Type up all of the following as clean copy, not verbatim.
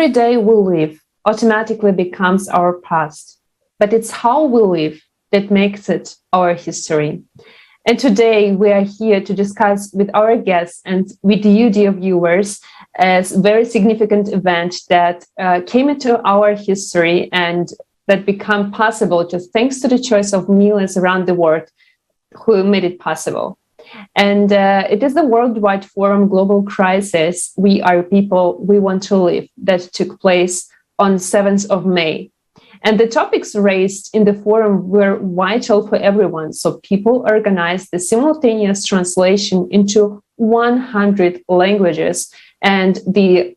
Every day we live automatically becomes our past, but it's how we live that makes it our history. And today we are here to discuss with our guests and with you, dear viewers, a very significant event that came into our history and that became possible just thanks to the choice of millions around the world who made it possible. And it is the Worldwide Forum Global Crisis, We Are People, We Want to Live, that took place on 7th of May. And the topics raised in the forum were vital for everyone. So people organized the simultaneous translation into 100 languages and the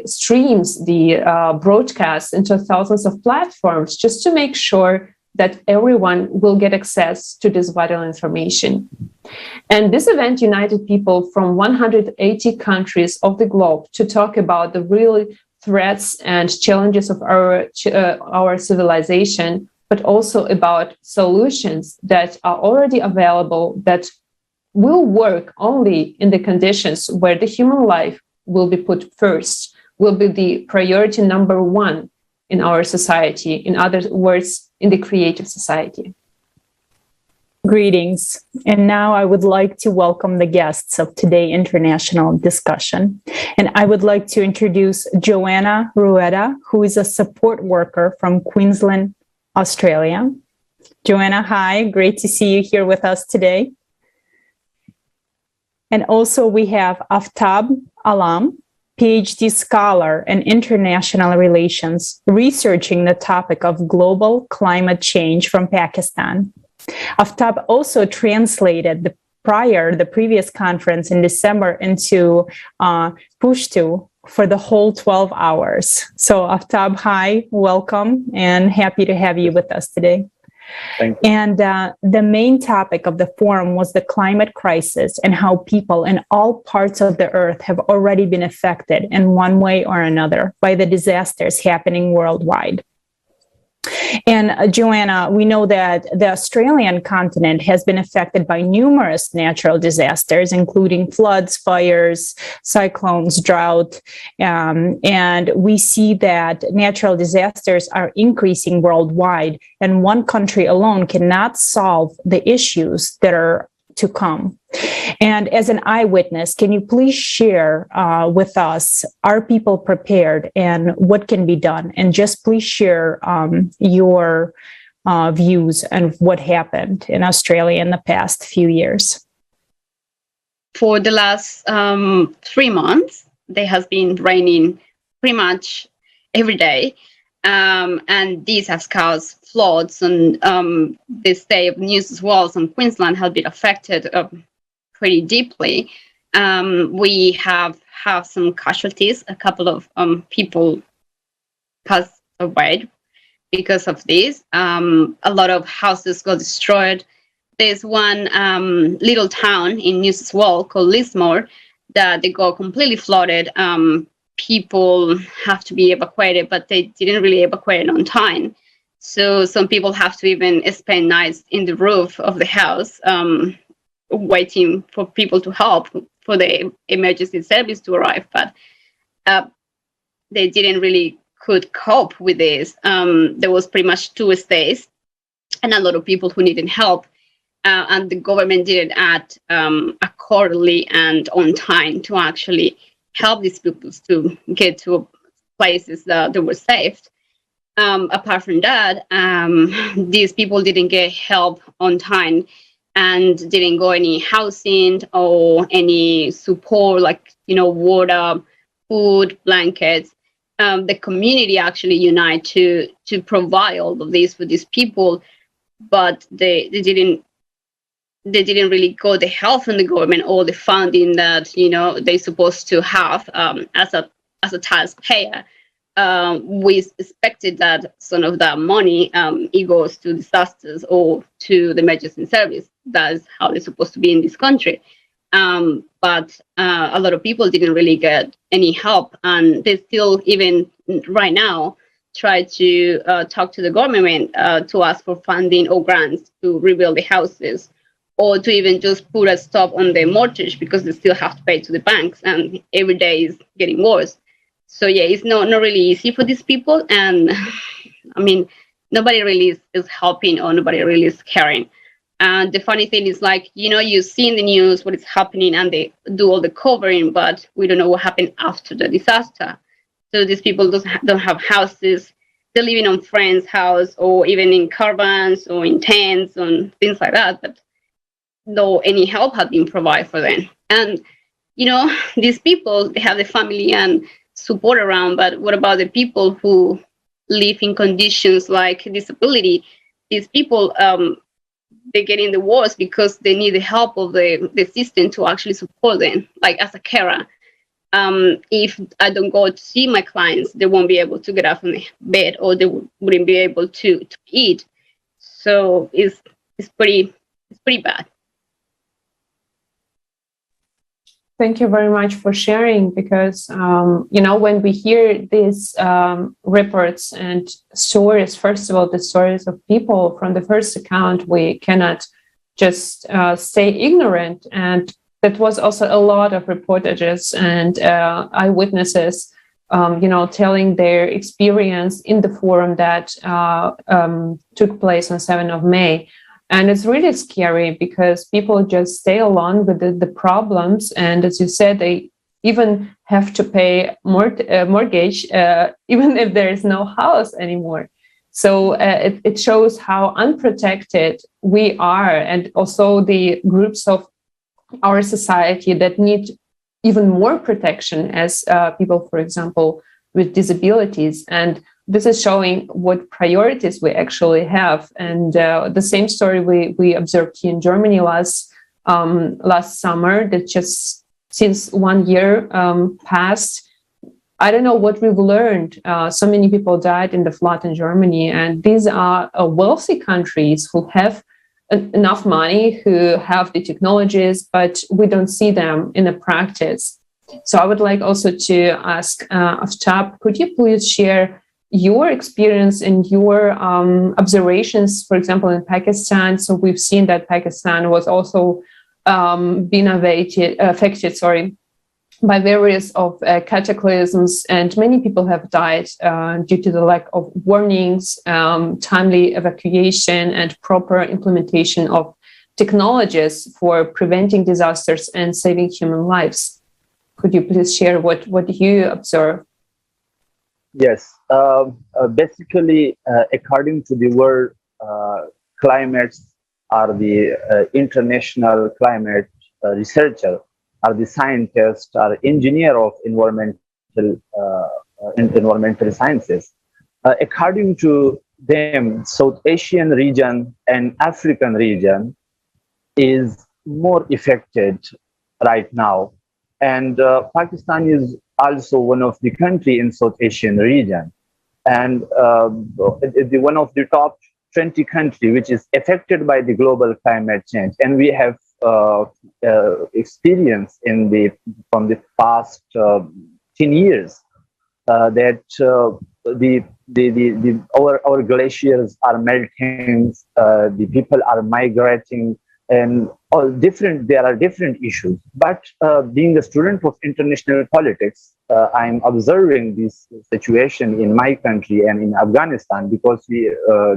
streams, the broadcast into thousands of platforms just to make sure that everyone will get access to this vital information. And this event united people from 180 countries of the globe to talk about the really threats and challenges of our civilization, but also about solutions that are already available that will work only in the conditions where the human life will be put first, will be the priority number one in our society, in other words, in the creative society. Greetings. And now I would like to welcome the guests of today's international discussion. And I would like to introduce Johanna Rueda, who is a support worker from Queensland, Australia. Johanna, hi, great to see you here with us today. And also we have Aftab Alam, PhD scholar in international relations, researching the topic of global climate change from Pakistan. Aftab also translated the previous conference in December into Pashto for the whole 12 hours. So Aftab, hi, welcome, and happy to have you with us today. Thank you. And the main topic of the forum was the climate crisis and how people in all parts of the earth have already been affected in one way or another by the disasters happening worldwide. And Johanna, we know that the Australian continent has been affected by numerous natural disasters, including floods, fires, cyclones, drought. And we see that natural disasters are increasing worldwide, and one country alone cannot solve the issues that are to come. And as an eyewitness, can you please share with us, are people prepared and what can be done? And just please share your views and what happened in Australia in the past few years. For the last 3 months, there has been raining pretty much every day. And these have caused floods, and the state of New South Wales and Queensland have been affected pretty deeply. We have some casualties. A couple of people passed away because of this. A lot of houses got destroyed. There's one little town in New South Wales called Lismore that they got completely flooded. People have to be evacuated, but they didn't really evacuate on time. So some people have to even spend nights in the roof of the house, waiting for people to help for the emergency service to arrive. But they didn't really could cope with this. There was pretty much 2 stays and a lot of people who needed help. And the government didn't act accordingly and on time to actually help these people to get to places that they were saved. Apart from that, these people didn't get help on time and didn't go any housing or any support like, water, food, blankets. The community actually unite to provide all of this for these people, but they didn't really got the help from the government or the funding that they're supposed to have as a taxpayer. We expected that some of that money it goes to disasters or to the emergency service. That's how they're supposed to be in this country. But a lot of people didn't really get any help, and they still, even right now, try to talk to the government to ask for funding or grants to rebuild the houses, or to even just put a stop on the mortgage because they still have to pay to the banks, and every day is getting worse. So yeah, it's not really easy for these people, and I mean, nobody really is helping, or nobody really is caring. And the funny thing is, like, you see in the news what is happening, and they do all the covering, but we don't know what happened after the disaster. So these people don't have houses. They're living on friends' house, or even in caravans or in tents and things like that. But no any help had been provided for them. And these people, they have the family and support around, but what about the people who live in conditions like disability? These people, they get in the worst because they need the help of the system to actually support them. Like, as a carer, if I don't go to see my clients, they won't be able to get up from the bed, or they wouldn't be able to eat. So it's pretty bad. Thank you very much for sharing, because, when we hear these reports and stories, first of all, the stories of people from the first account, we cannot just stay ignorant. And that was also a lot of reportages and eyewitnesses, telling their experience in the forum that took place on 7th of May. And it's really scary because people just stay along with the problems. And as you said, they even have to pay mortgage, even if there is no house anymore. So it shows how unprotected we are, and also the groups of our society that need even more protection, as people, for example, with disabilities. And this is showing what priorities we actually have. And the same story we observed here in Germany last summer, that just since 1 year passed, I don't know what we've learned. So many people died in the flood in Germany. And these are wealthy countries who have enough money, who have the technologies, but we don't see them in the practice. So I would like also to ask Aftab, could you please share your experience and your observations, for example, in Pakistan? So we've seen that Pakistan was also being affected by various of cataclysms, and many people have died due to the lack of warnings, timely evacuation, and proper implementation of technologies for preventing disasters and saving human lives. Could you please share what you observe? Yes. Basically, according to the World Climates, are the international climate researcher, are the scientists, are engineer of environmental sciences. According to them, South Asian region and African region is more affected right now. And Pakistan is also one of the country in South Asian region, and one of the top 20 country which is affected by the global climate change. And we have experience from the past 10 years that our glaciers are melting, the people are migrating, and there are different issues. But being a student of international politics, I'm observing this situation in my country and in Afghanistan, because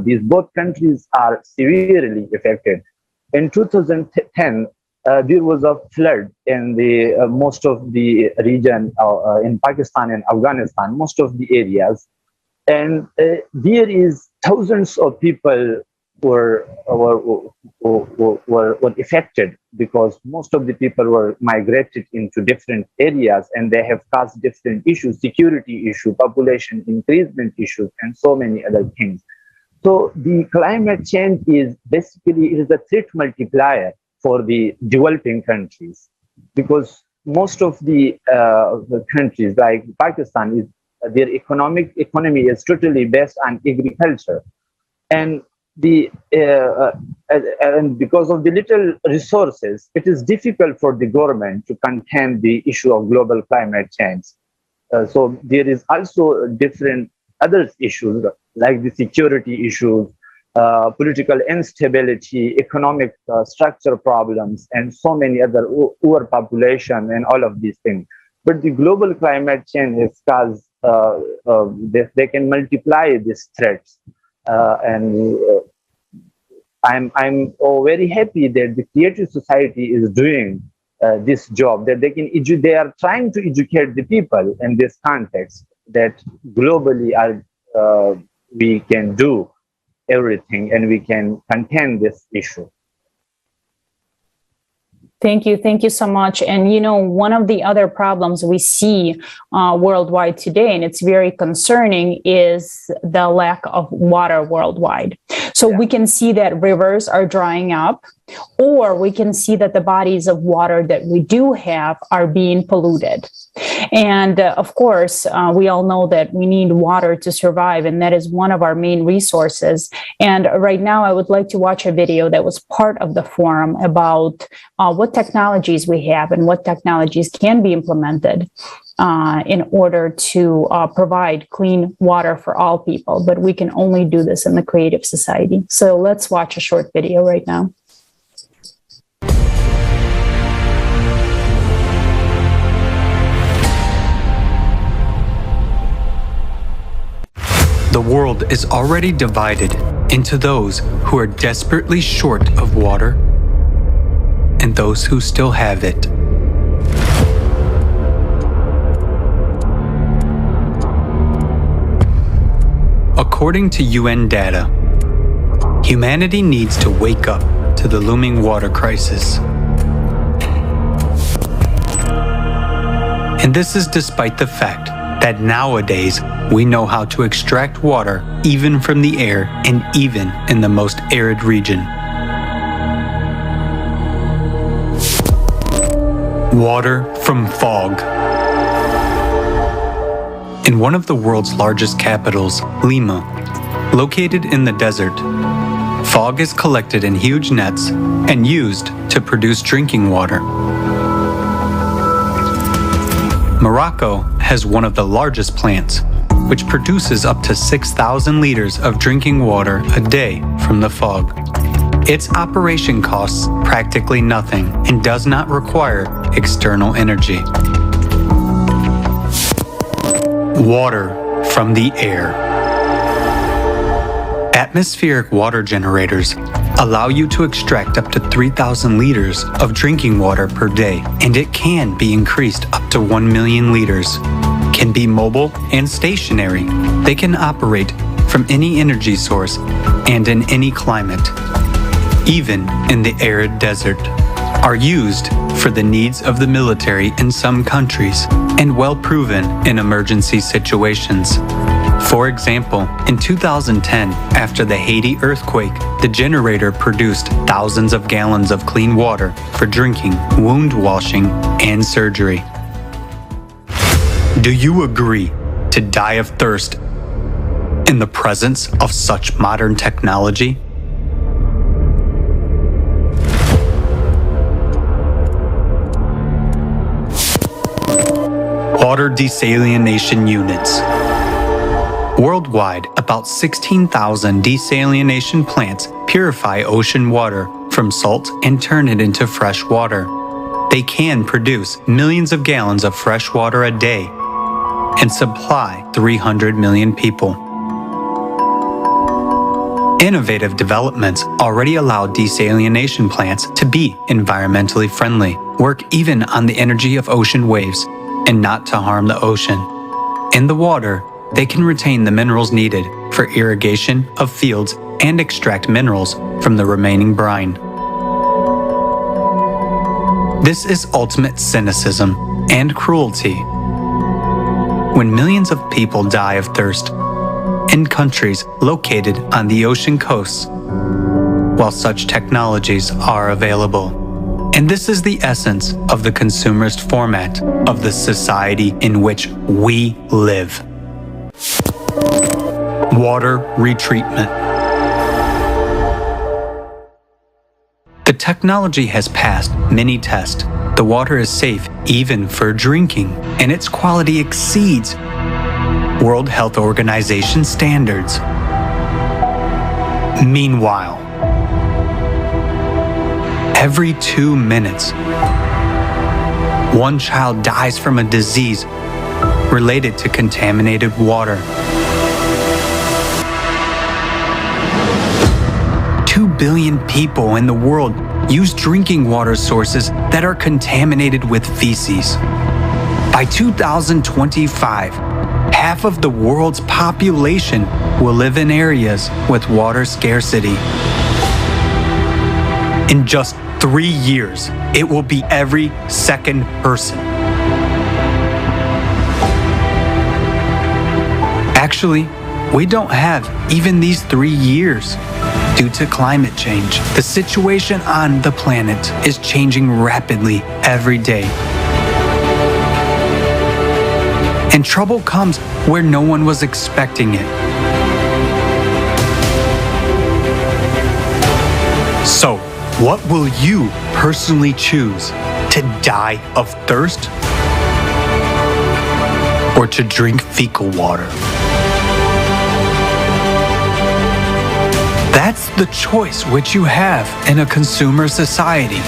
these both countries are severely affected. In 2010, there was a flood in the most of the region in Pakistan and Afghanistan, most of the areas, and there is thousands of people were affected, because most of the people were migrated into different areas, and they have caused different issues, security issue, population increasement issues, and so many other things. So the climate change is basically a threat multiplier for the developing countries, because most of the countries like Pakistan, their economy is totally based on agriculture, and and because of the little resources, it is difficult for the government to contain the issue of global climate change. So there is also different other issues like the security issues, political instability, economic structure problems, and so many other overpopulation and all of these things. But the global climate change has caused, they can multiply these threats. I'm very happy that the creative society is doing this job, that they are trying to educate the people in this context, that globally we can do everything and we can contain this issue. Thank you. Thank you so much. And, one of the other problems we see worldwide today, and it's very concerning, is the lack of water worldwide. So we can see that rivers are drying up, or we can see that the bodies of water that we do have are being polluted. And of course, we all know that we need water to survive, and that is one of our main resources. And right now, I would like to watch a video that was part of the forum about what technologies we have and what technologies can be implemented in order to provide clean water for all people. But we can only do this in the creative society. So let's watch a short video right now. The world is already divided into those who are desperately short of water and those who still have it. According to UN data, humanity needs to wake up to the looming water crisis. And this is despite the fact that nowadays we know how to extract water even from the air and even in the most arid region. Water from fog. In one of the world's largest capitals, Lima, located in the desert, fog is collected in huge nets and used to produce drinking water. Morocco has one of the largest plants, which produces up to 6,000 liters of drinking water a day from the fog. Its operation costs practically nothing and does not require external energy. Water from the air. Atmospheric water generators allow you to extract up to 3,000 liters of drinking water per day, and it can be increased up to 1 million liters. Can be mobile and stationary. They can operate from any energy source and in any climate, even in the arid desert, are used for the needs of the military in some countries and well proven in emergency situations. For example, in 2010, after the Haiti earthquake, the generator produced thousands of gallons of clean water for drinking, wound washing, and surgery. Do you agree to die of thirst in the presence of such modern technology? Water desalination units. Worldwide, about 16,000 desalination plants purify ocean water from salt and turn it into fresh water. They can produce millions of gallons of fresh water a day and supply 300 million people. Innovative developments already allow desalination plants to be environmentally friendly, work even on the energy of ocean waves, and not to harm the ocean. In the water, they can retain the minerals needed for irrigation of fields and extract minerals from the remaining brine. This is ultimate cynicism and cruelty. When millions of people die of thirst in countries located on the ocean coasts, while such technologies are available. And this is the essence of the consumerist format of the society in which we live. Water retreatment. The technology has passed many tests. The water is safe even for drinking, and its quality exceeds World Health Organization standards. Meanwhile, every 2 minutes, one child dies from a disease related to contaminated water. 2 billion people in the world use drinking water sources that are contaminated with feces. By 2025, half of the world's population will live in areas with water scarcity. In just 3 years, it will be every second person. Actually, we don't have even these 3 years. Due to climate change, the situation on the planet is changing rapidly every day. And trouble comes where no one was expecting it. So, what will you personally choose? To die of thirst? Or to drink fecal water? That's the choice which you have in a consumer society.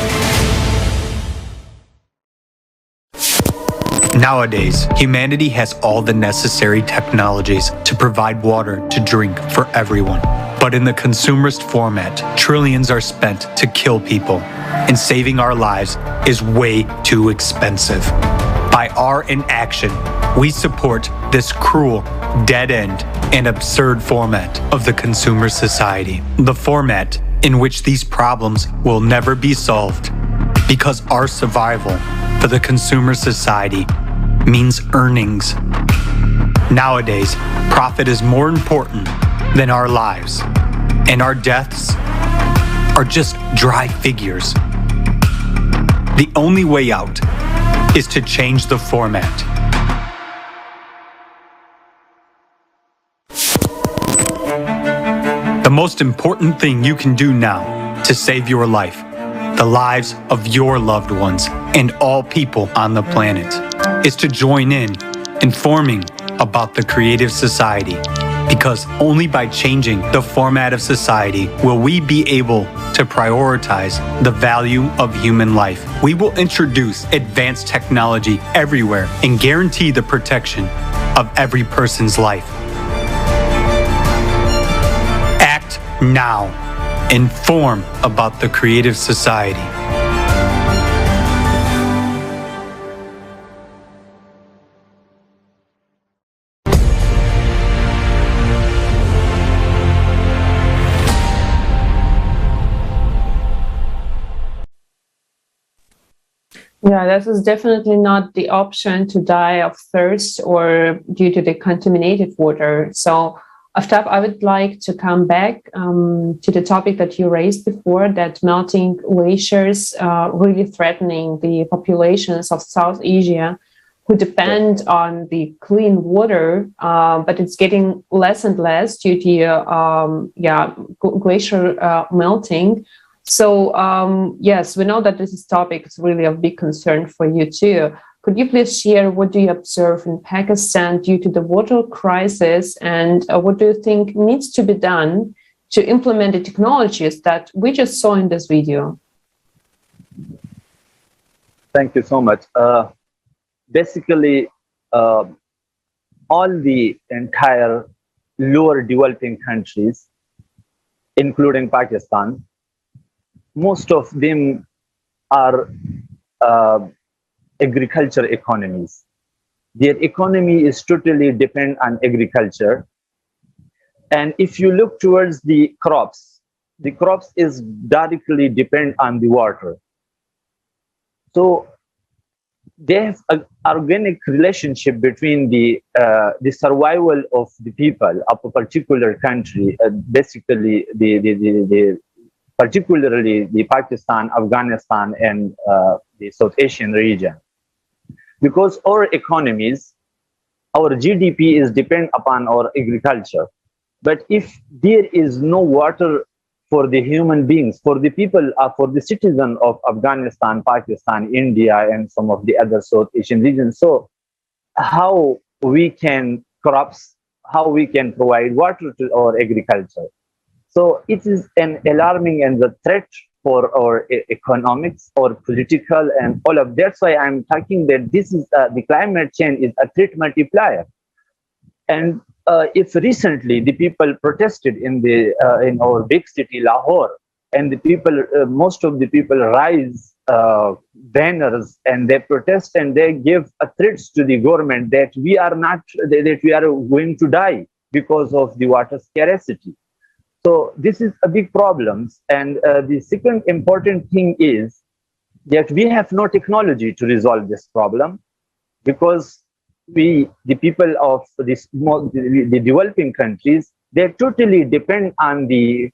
Nowadays, humanity has all the necessary technologies to provide water to drink for everyone. But in the consumerist format, trillions are spent to kill people, and saving our lives is way too expensive. By our inaction, we support this cruel, dead-end, and absurd format of the consumer society. The format in which these problems will never be solved, because our survival for the consumer society means earnings. Nowadays, profit is more important than our lives, and our deaths are just dry figures. The only way out is to change the format. The most important thing you can do now to save your life, the lives of your loved ones, and all people on the planet, is to join in informing about the creative society. Because only by changing the format of society will we be able to prioritize the value of human life. We will introduce advanced technology everywhere and guarantee the protection of every person's life. Act now. Inform about the creative society. Yeah, this is definitely not the option to die of thirst or due to the contaminated water. So, Aftab, I would like to come back to the topic that you raised before, that melting glaciers really threatening the populations of South Asia who depend on the clean water, but it's getting less and less due to glacier melting. So, yes, we know that this topic is really of big concern for you too. Could you please share what do you observe in Pakistan due to the water crisis, and what do you think needs to be done to implement the technologies that we just saw in this video? Thank you so much. Basically, all the entire lower developing countries, including Pakistan, most of them are agriculture economies. Their economy is totally dependent on agriculture. And if you look towards the crops is directly dependent on the water. So they have an organic relationship between the survival of the people of a particular country, basically particularly the Pakistan, Afghanistan, and the South Asian region. Because our economies, our GDP is dependent upon our agriculture. But if there is no water for the human beings, for the people, for the citizens of Afghanistan, Pakistan, India, and some of the other South Asian regions, so how we can provide water to our agriculture? So it is an alarming and the threat for our economics or political and all of. That's why I'm talking that this is the climate change is a threat multiplier. And if recently the people protested in our big city Lahore, and the people, most of the people rise banners and they protest and they give threats to the government that we are not, that we are going to die because of the water scarcity. So this is a big problem. And the second important thing is that we have no technology to resolve this problem, because the people of the developing countries, they totally depend on the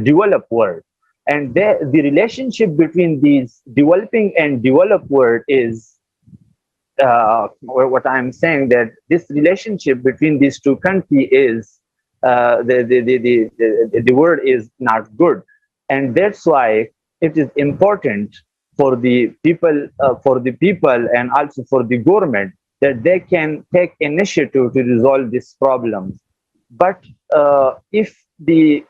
developed world. And the relationship between these developing and developed world is what I'm saying, that this relationship between these two countries is the word is not good. And that's why it is important for the people and also for the government that they can take initiative to resolve these problems. But if the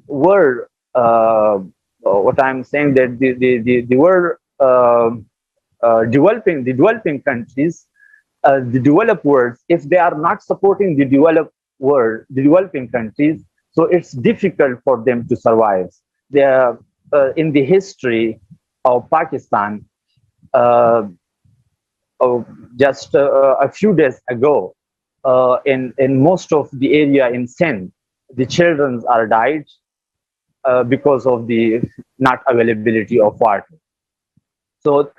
word, what I'm saying, that the word developing countries, the developed world, if they are not supporting the developed world, the developing countries, so it's difficult for them to survive. In the history of Pakistan, just a few days ago, in most of the area in Sindh, the children are died because of the not availability of water. So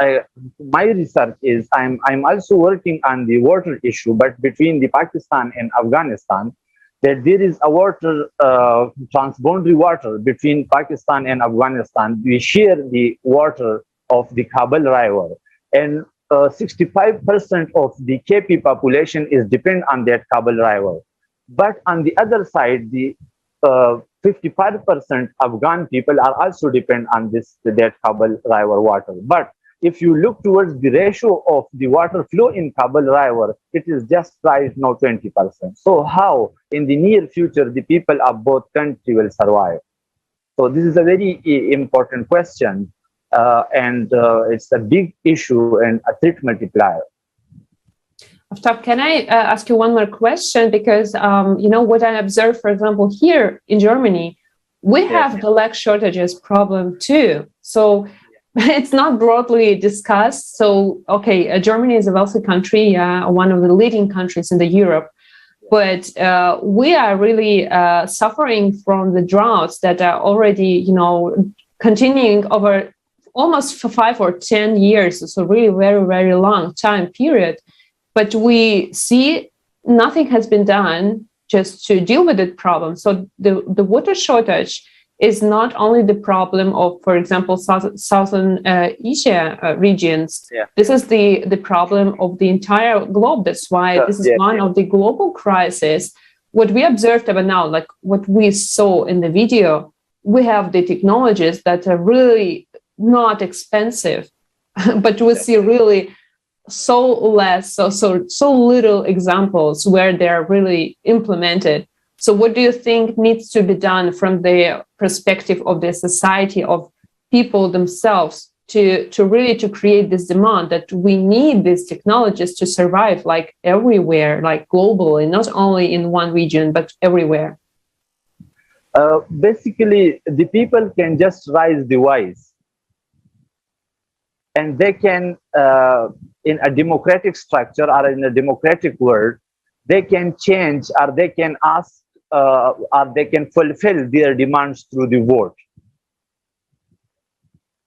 my research is, I'm also working on the water issue, but between the Pakistan and Afghanistan, that there is a water transboundary water between Pakistan and Afghanistan. We share the water of the Kabul River, and 65% of the KP population is depend on that Kabul River. But on the other side, the 55% Afghan people are also depend on that Kabul River water. But if you look towards the ratio of the water flow in Kabul River, it is just right now 20%. So how in the near future the people of both countries will survive? So this is a very important question, and it's a big issue and a threat multiplier. Aftab, can I ask you one more question? Because what I observed, for example, here in Germany, we have the lag shortages problem too. So it's not broadly discussed. So, okay, Germany is a wealthy country, one of the leading countries in the Europe, but we are really suffering from the droughts that are already, continuing over almost 5 or 10 years. So really very, very long time period. But we see nothing has been done just to deal with the problem. So the water shortage is not only the problem of, for example, Southern Asia regions. Yeah. This is the problem of the entire globe. That's why this is one of the global crises. What we observed about now, like what we saw in the video, we have the technologies that are really not expensive, but we see really so little examples where they're really implemented. So what do you think needs to be done from the perspective of the society, of people themselves, to create this demand that we need these technologies to survive, like everywhere, like globally, not only in one region, but everywhere? Basically, the people can just raise the voice, and they can, in a democratic structure or in a democratic world, they can change, or they can ask, or they can fulfill their demands through the vote,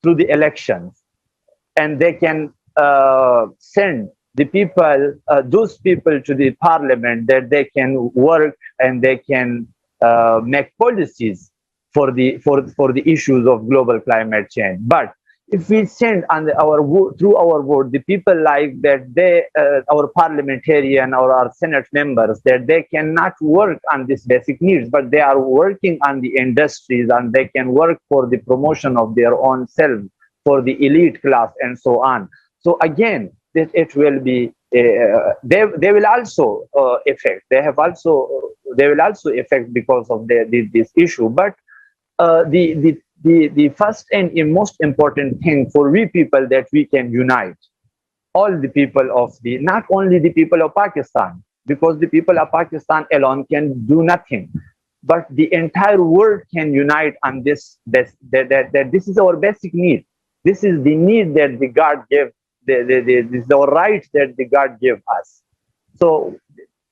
through the elections, and they can send the people, those people to the parliament, that they can work and they can make policies for the issues of global climate change. But if we send through our vote, the people like that, our parliamentarian or our Senate members, that they cannot work on these basic needs, but they are working on the industries, and they can work for the promotion of their own self, for the elite class, and so on. So again, it will be, they will also affect. They will also affect because of this issue. But the first and most important thing for we people that we can unite all the people of not only the people of Pakistan, because the people of Pakistan alone can do nothing, but the entire world can unite on that this is our basic need. This is the need that the God gave, this is our right that the God gave us. So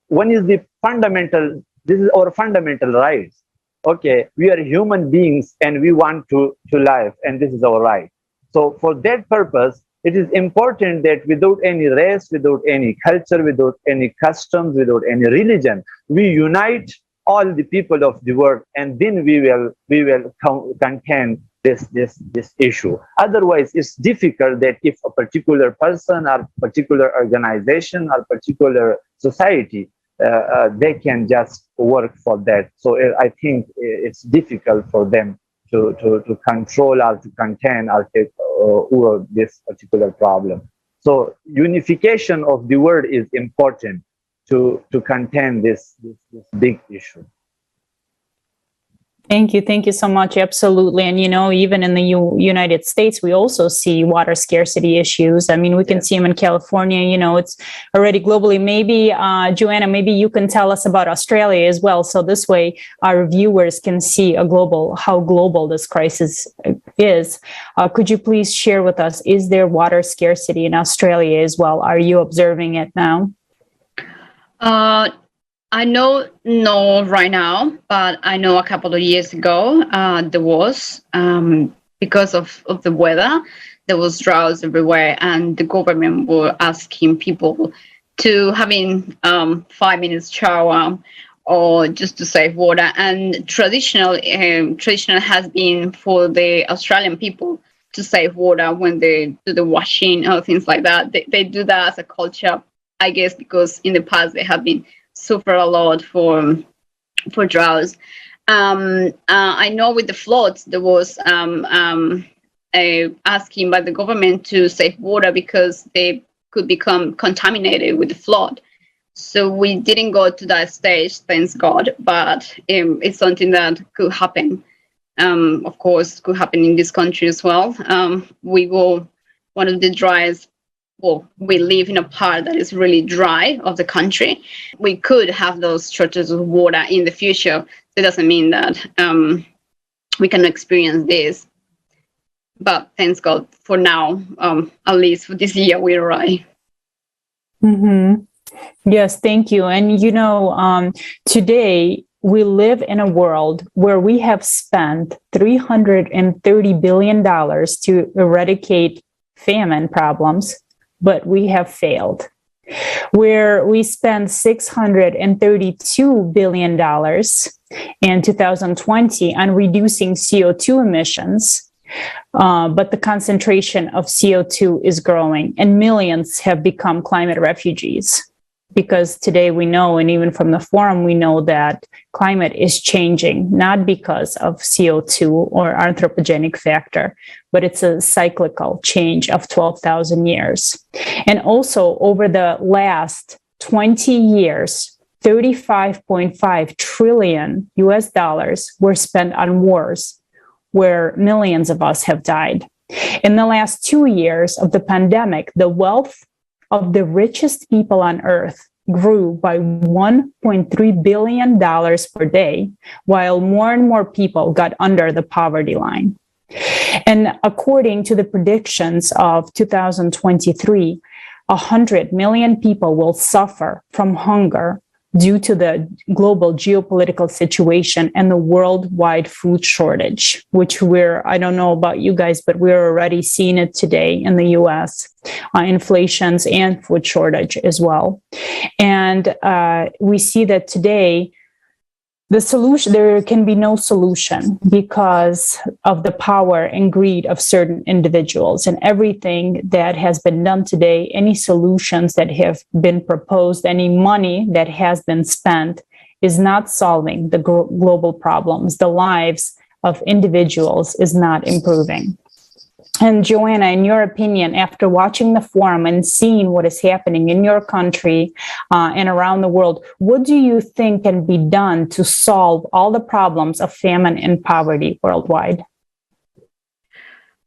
one is the fundamental, this is our fundamental rights. Okay, we are human beings and we want to live, and this is our right. So for that purpose, it is important that without any race, without any culture, without any customs, without any religion, we unite all the people of the world, and then we will contain this issue. Otherwise, it's difficult that if a particular person or particular organization or particular society they can just work for that. So I think it's difficult for them to control or to contain or take over this particular problem. So unification of the world is important to contain this big issue. Thank you so much. Absolutely. And, even in the United States, we also see water scarcity issues. I mean, we can see them in California, it's already globally. Maybe, Johanna, maybe you can tell us about Australia as well. So this way our viewers can see how global this crisis is. Could you please share with us, is there water scarcity in Australia as well? Are you observing it now? I know no right now, but I know a couple of years ago there was, because of the weather, there was droughts everywhere, and the government were asking people to having 5 minutes shower or just to save water. And traditional has been for the Australian people to save water when they do the washing or things like that. They do that as a culture, I guess, because in the past they have been suffer a lot for droughts. I know with the floods there was asking by the government to save water because they could become contaminated with the flood. So we didn't go to that stage, thanks God, but it's something that could happen. Of course, could happen in this country as well. We were one of the driest. Well, we live in a part that is really dry of the country. We could have those shortages of water in the future. It doesn't mean that we can experience this. But thanks God for now, at least for this year, we're all right. Mm-hmm. Yes, thank you. And, today we live in a world where we have spent $330 billion to eradicate famine problems, but we have failed. Where we spent $632 billion in 2020 on reducing CO2 emissions, but the concentration of CO2 is growing, and millions have become climate refugees. Because today we know, and even from the forum, we know that climate is changing, not because of CO2 or anthropogenic factor, but it's a cyclical change of 12,000 years. And also over the last 20 years, $35.5 trillion were spent on wars where millions of us have died. In the last 2 years of the pandemic, the wealth of the richest people on earth grew by $1.3 billion per day, while more and more people got under the poverty line. And according to the predictions of 2023, 100 million people will suffer from hunger due to the global geopolitical situation and the worldwide food shortage, which I don't know about you guys, but we're already seeing it today in the US, inflations and food shortage as well. And we see that today, there can be no solution because of the power and greed of certain individuals, and everything that has been done today, any solutions that have been proposed, any money that has been spent is not solving the global problems. The lives of individuals is not improving. And Johanna, in your opinion, after watching the forum and seeing what is happening in your country and around the world, what do you think can be done to solve all the problems of famine and poverty worldwide?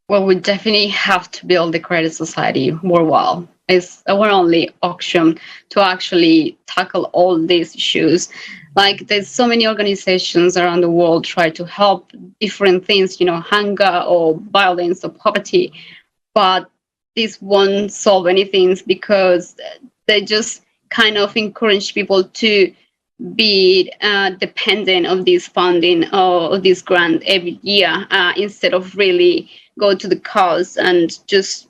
Well, we definitely have to build the credit society worldwide. It's our only option to actually tackle all these issues. Like there's so many organizations around the world try to help different things, hunger or violence or poverty, but this won't solve anything because they just kind of encourage people to be dependent of this funding or this grant every year instead of really go to the cause and just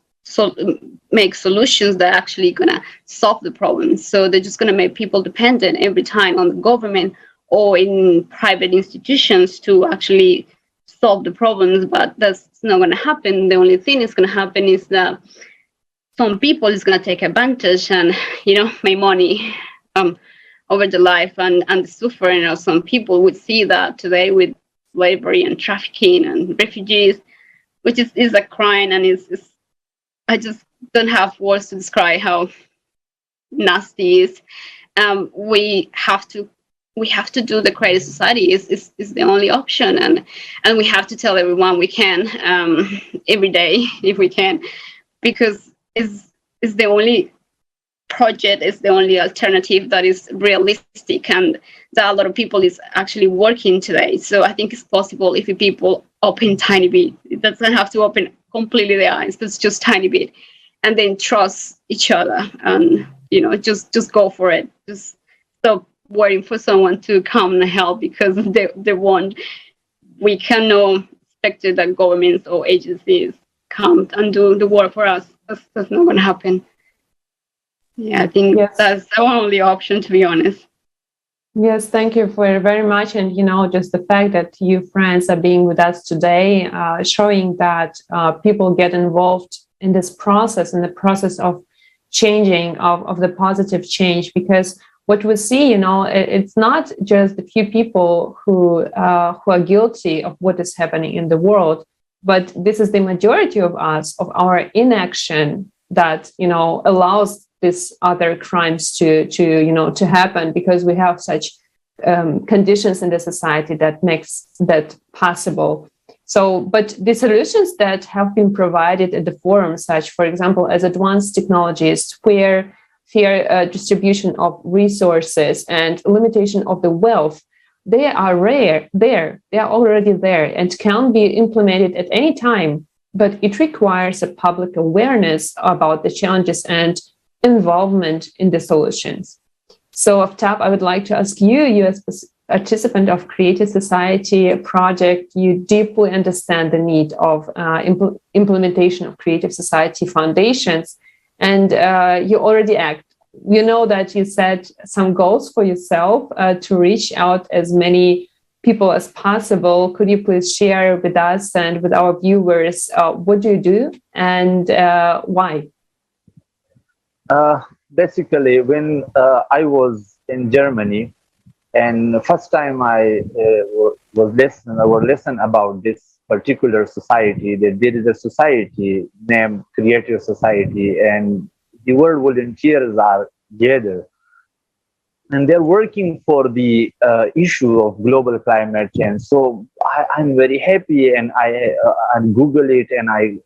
make solutions that are actually going to solve the problem. So they're just going to make people dependent every time on the government or in private institutions to actually solve the problems, but that's not going to happen. The only thing that's going to happen is that some people is going to take advantage and make money over the life and the suffering of some people. We see that today with slavery and trafficking and refugees, which is a crime, and it's I just don't have words to describe how nasty it is. We have to do the credit society is the only option, and we have to tell everyone we can every day if we can, because it's the only project, is the only alternative that is realistic and that a lot of people is actually working today. So I think it's possible if people open tiny bit. It doesn't have to open completely their eyes, but it's just tiny bit, and then trust each other and just go for it. Just stop waiting for someone to come and help because they won't. We cannot expect that governments or agencies come and do the work for us. That's not going to happen. Yeah, I think that's our only option, to be honest. Yes, thank you for very much. And, just the fact that you friends are being with us today, showing that people get involved in this process, in the process of changing, of the positive change, because what we see, it's not just a few people who are guilty of what is happening in the world, but this is the majority of us, of our inaction that, allows these other crimes to happen, because we have such conditions in the society that makes that possible. So, but the solutions that have been provided at the forum, such, for example, as advanced technologies, fair distribution of resources and limitation of the wealth, they are they are already there and can be implemented at any time, but it requires a public awareness about the challenges and involvement in the solutions. So, Aftab, I would like to ask you as a participant of Creative Society project, you deeply understand the need of implementation of Creative Society foundations, and you already act. You know that you set some goals for yourself to reach out as many people as possible. Could you please share with us and with our viewers what do you do and why? Basically, when I was in Germany, and first time I was listen about this particular society, that there is a society named Creative Society, and the world volunteers are gathered, and they're working for the issue of global climate change. So I'm very happy, and I Google it, and I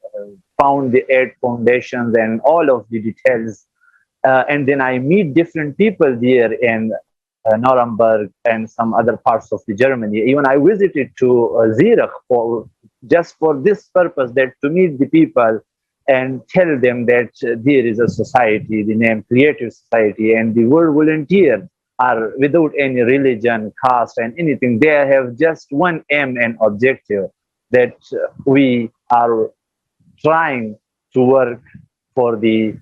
found the 8 foundations and all of the details. And then I meet different people there in Nuremberg and some other parts of the Germany. Even I visited to Zurich just for this purpose, that to meet the people and tell them that there is a society, the name Creative Society, and the world volunteers are without any religion, caste, and anything. They have just one aim and objective, that we are trying to work for the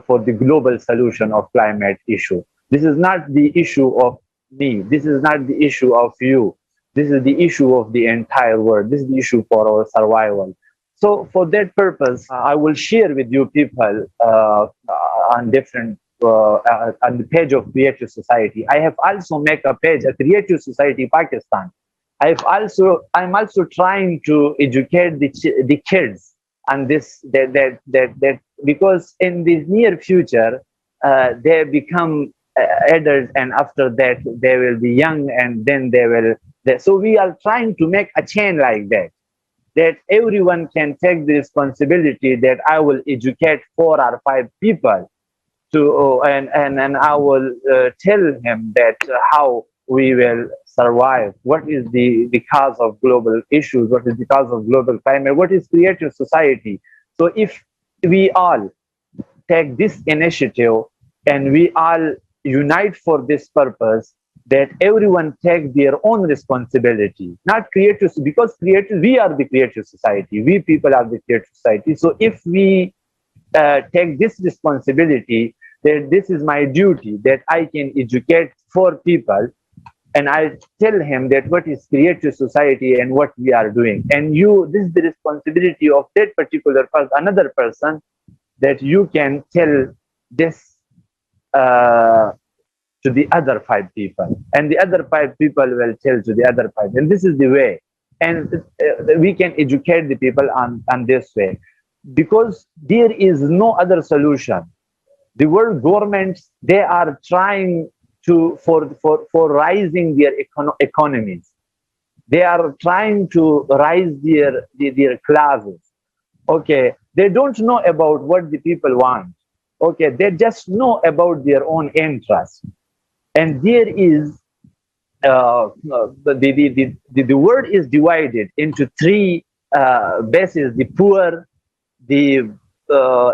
for the global solution of climate issue. This is not the issue of me. This is not the issue of you. This is the issue of the entire world. This is the issue for our survival. So for that purpose, I will share with you people on different on the page of Creative Society. I have also make a page, a Creative Society Pakistan. I'm also trying to educate the kids and this that because in the near future they become adults, and after that they will be young, and then so we are trying to make a chain like that, that everyone can take the responsibility, that I will educate 4 or 5 people to and I will tell him that how we will survive, what is the cause of global issues, what is the cause of global climate, what is creative society. So if we all take this initiative and we all unite for this purpose, that everyone take their own responsibility, not creative, because creative, we are the creative society, we people are the creative society. So if we take this responsibility, that this is my duty, that I can educate 4 people, and I tell him that what is creative society and what we are doing, and this is the responsibility of that particular person, another person, that you can tell this to the other 5 people, and the other 5 people will tell to the other 5, and this is the way, and we can educate the people on this way, because there is no other solution. The world governments, they are trying to for rising their economies, they are trying to rise their classes. Okay, they don't know about what the people want. Okay, they just know about their own interest. And there is the world is divided into 3 bases: the poor, the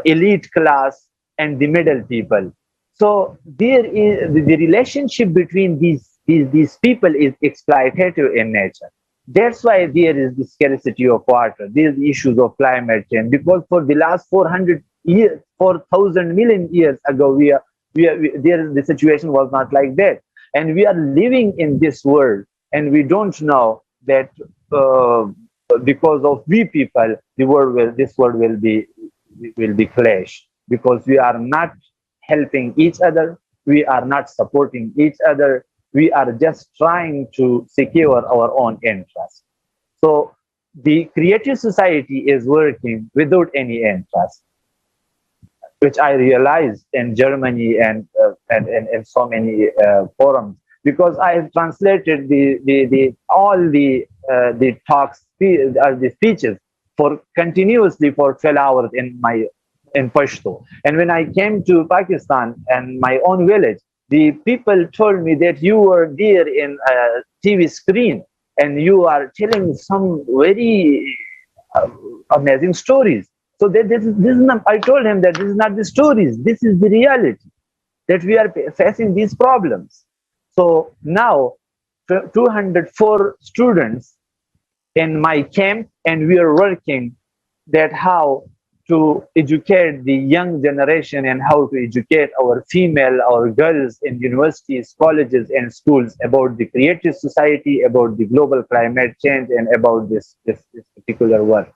elite class, and the middle people. So there is the relationship between these people is exploitative in nature. That's why there is the scarcity of water. There is the issues of climate change, because for the last 400 years, 4,000 million years ago, the situation was not like that, and we are living in this world, and we don't know that because of we people, this world will be clashed, because we are not helping each other, we are not supporting each other, we are just trying to secure our own interests. So the creative society is working without any interest, which I realized in Germany and so many forums, because I have translated all the talks, the speeches for continuously for 12 hours in Pashto. And when I came to Pakistan and my own village, the people told me that you were there in a TV screen and you are telling some very amazing stories. So this is not, I told him that this is not the stories, this is the reality, that we are facing these problems. So now 204 students in my camp, and we are working that how to educate the young generation and how to educate our girls in universities, colleges, and schools about the creative society, about the global climate change, and about this particular work.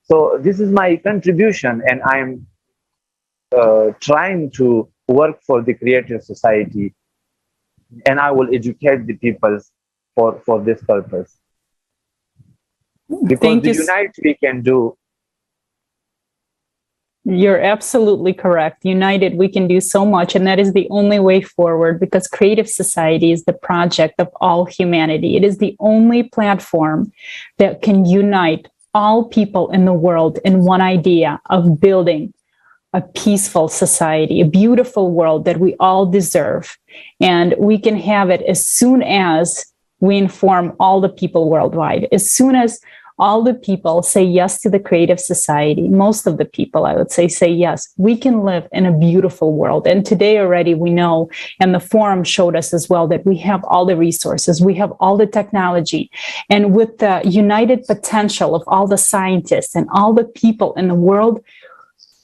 So this is my contribution, and I'm trying to work for the creative society, and I will educate the people for this purpose. Because the unite we can do. You're absolutely correct. United, we can do so much, and that is the only way forward, because creative society is the project of all humanity. It is the only platform that can unite all people in the world in one idea of building a peaceful society, a beautiful world that we all deserve. And we can have it as soon as we inform all the people worldwide, as soon as all the people say yes to the creative society. Most of the people, I would say yes, we can live in a beautiful world. And today already we know, and the forum showed us as well, that we have all the resources, we have all the technology. And with the united potential of all the scientists and all the people in the world,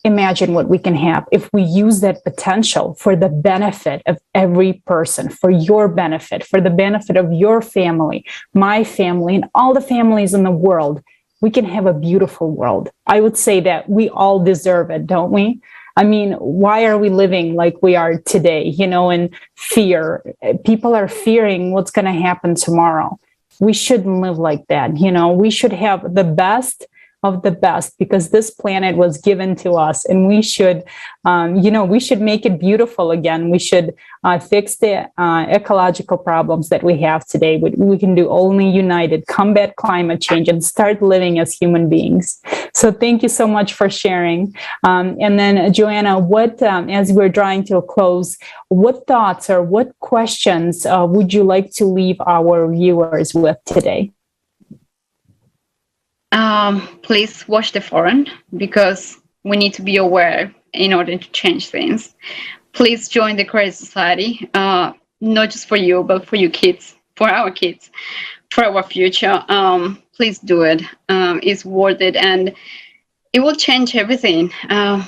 imagine what we can have if we use that potential for the benefit of every person, for your benefit, for the benefit of your family, my family, and all the families in the world. We can have a beautiful world. I would say that we all deserve it, don't we? I mean, why are we living like we are today, in fear? People are fearing what's going to happen tomorrow. We shouldn't live like that. We should have the best of the best, because this planet was given to us, and we should, we should make it beautiful again. We should fix the ecological problems that we have today. We can do only united, combat climate change, and start living as human beings. So thank you so much for sharing. And then, Johanna, what, as we're drawing to a close, what thoughts or what questions would you like to leave our viewers with today? Please watch the forum, because we need to be aware in order to change things. Please join the Creative Society, not just for you, but for your kids, for our kids, for our future. Please do it. It's worth it, and it will change everything.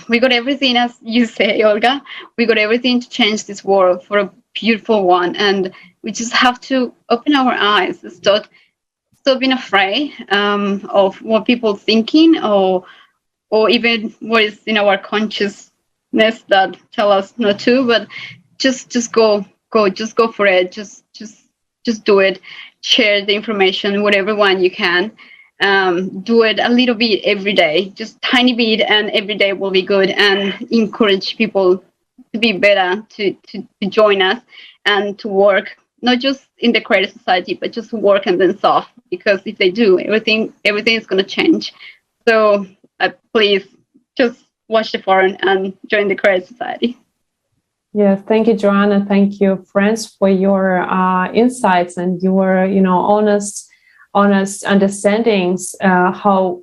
We got everything, as you say, Olga. We got everything to change this world for a beautiful one, and we just have to open our eyes and stop being afraid of what people thinking, or even what is in our consciousness that tell us not to. But just go for it. Just do it. Share the information with everyone you can. Do it a little bit every day, just tiny bit, and every day will be good. And encourage people to be better, to join us and to work, not just in the Creative Society, but just work and then solve. Because if they do, everything is going to change. So please just watch the forum and join the Creative Society. Yes, thank you, Johanna. Thank you, friends, for your insights and your, honest understandings. How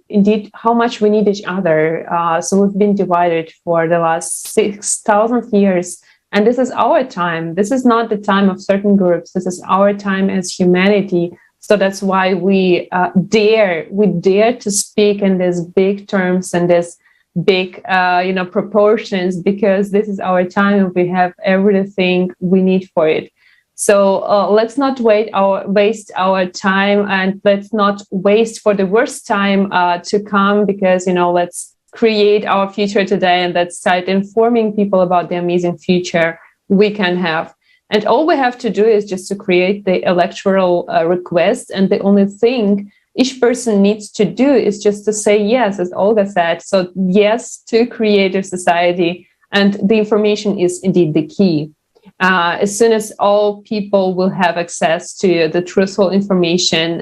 much we need each other. So we've been divided for the last 6,000 years. And this is our time. This is not the time of certain groups. This is our time as humanity. So that's why we dare to speak in these big terms and this big, proportions, because this is our time and we have everything we need for it. So let's not waste our time, and let's not waste for the worst time to come, because, let's create our future today, and let's start informing people about the amazing future we can have. And all we have to do is just to create the electoral request. And the only thing each person needs to do is just to say yes, as Olga said. So yes to Creative Society. And the information is indeed the key. As soon as all people will have access to the truthful information,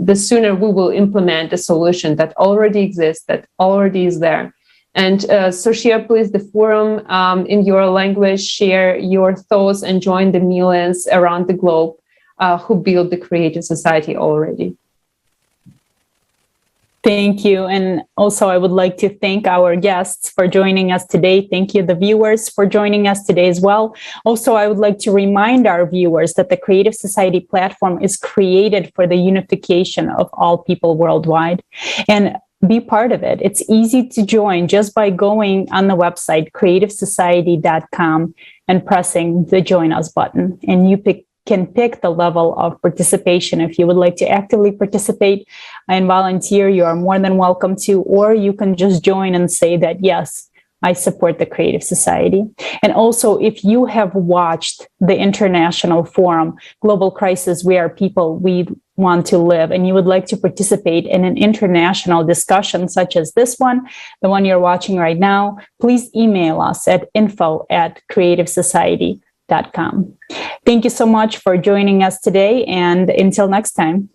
the sooner we will implement a solution that already exists, that already is there. And so share, please, the forum in your language, share your thoughts, and join the millions around the globe who build the Creative Society already. Thank you. And also, I would like to thank our guests for joining us today. Thank you, the viewers, for joining us today as well. Also, I would like to remind our viewers that the Creative Society platform is created for the unification of all people worldwide. And be part of it. It's easy to join just by going on the website, creativesociety.com, and pressing the Join Us button. And you can pick the level of participation. If you would like to actively participate and volunteer, you are more than welcome to, or you can just join and say that, yes, I support the Creative Society. And also, if you have watched the international forum, Global Crisis, Where People We Want to Live, and you would like to participate in an international discussion such as this one, the one you're watching right now, please email us at info@creativesociety.com. Thank you so much for joining us today, and until next time.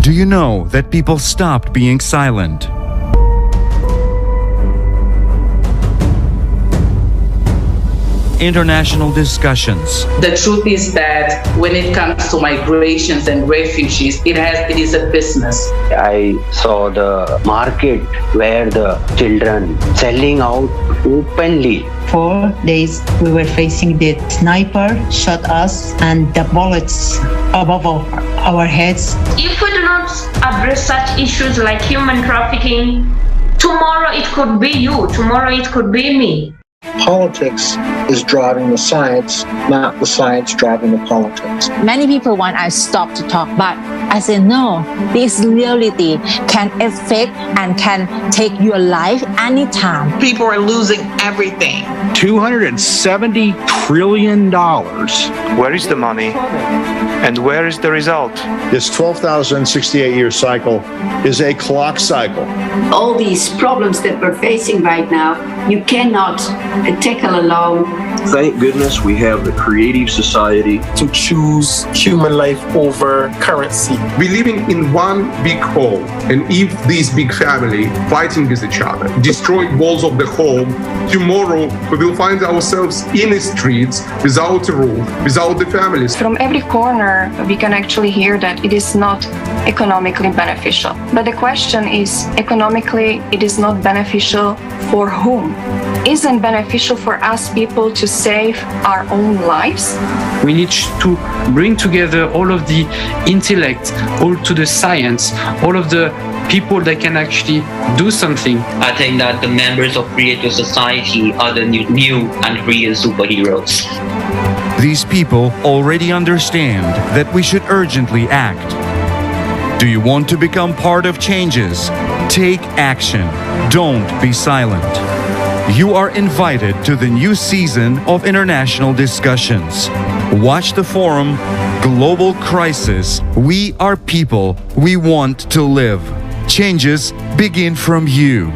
Do you know that people stopped being silent? International discussions. The truth is that when it comes to migrations and refugees, it is a business. I saw the market where the children selling out openly. 4 days we were facing the sniper shot us and the bullets above our heads. If we do not address such issues like human trafficking, tomorrow it could be you, tomorrow it could be me. Politics is driving the science, not the science driving the politics. Many people want us to stop to talk, but I said, no, this reality can affect and can take your life anytime. People are losing everything. $270 trillion. Where is the money? And where is the result? This 12,068-year cycle is a clock cycle. All these problems that we're facing right now, you cannot tackle alone. Thank goodness we have the creative society to choose human life over currency. We're living in one big home, and if this big family fighting with each other, destroying walls of the home, tomorrow we will find ourselves in the streets without a roof, without the families. From every corner, we can actually hear that it is not economically beneficial. But the question is, economically, it is not beneficial for whom? Isn't beneficial for us people to save our own lives? We need to bring together all of the intellect, all to the science, all of the people that can actually do something. I think that the members of Creative Society are the new and real superheroes. These people already understand that we should urgently act. Do you want to become part of changes? Take action. Don't be silent. You are invited to the new season of international discussions. Watch the forum, Global Crisis. We are people. We want to live. Changes begin from you.